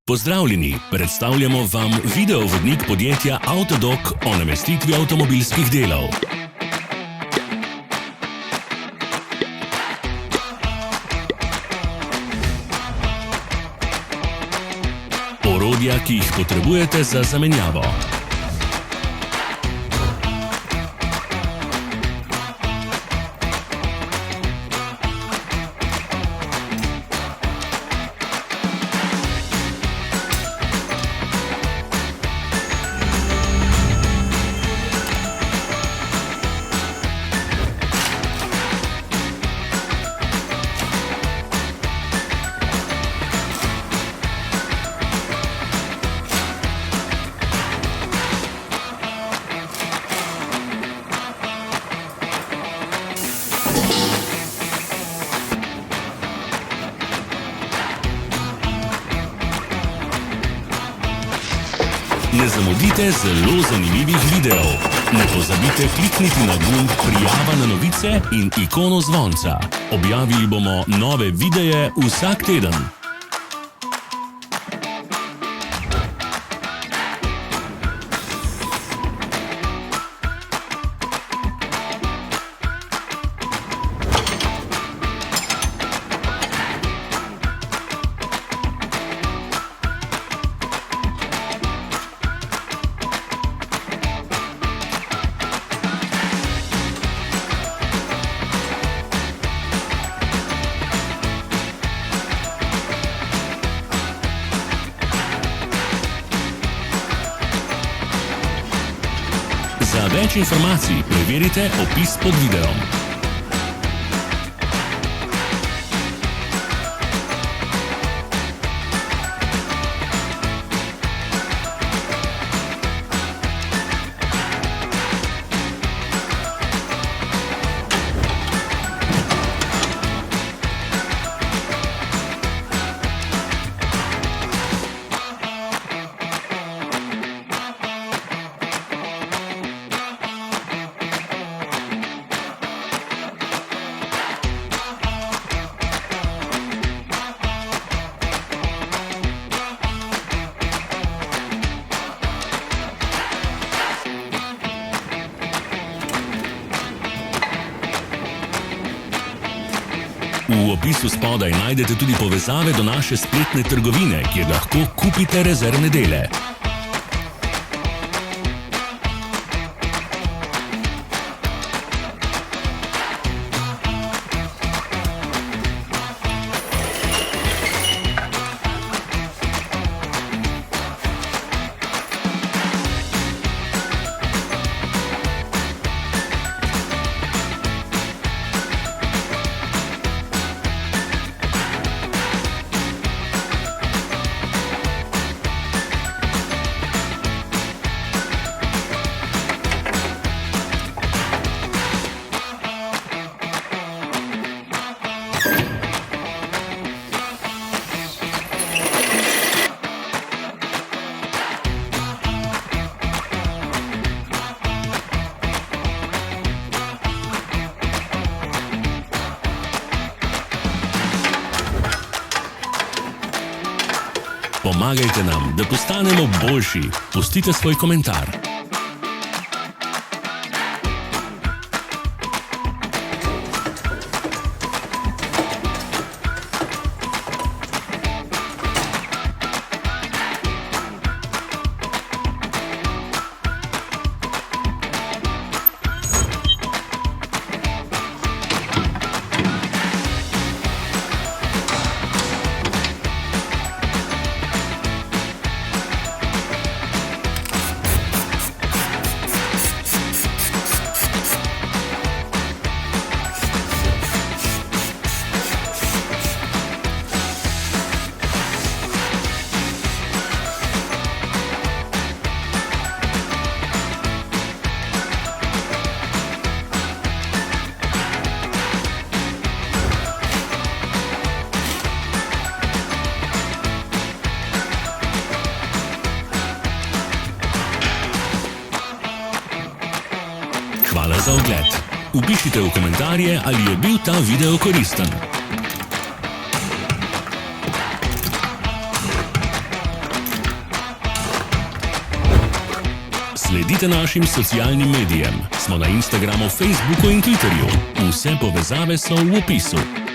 Pozdravljeni, predstavljamo vam videovodnik podjetja Avtodok o namestitvi avtomobilskih delov. Orodja, ki jih potrebujete za zamenjavo. Ne zamudite zelo zanimivih videov. Ne pozabite klikniti na gumb prijava na novice in ikono zvonca. Objavili bomo nove videe vsak teden. Za več informacij preverite opis pod videom. V opisu spodaj najdete tudi povezave do naše spletne trgovine, kjer lahko kupite rezervne dele. Pomagajte nam, da postanemo boljši. Pustite svoj komentar. Hvala za ogled. Vpišite v komentarje, ali je bil ta video koristen. Sledite našim socialnim medijem. Smo na Instagramu, Facebooku in Twitterju. Vse povezave so v opisu.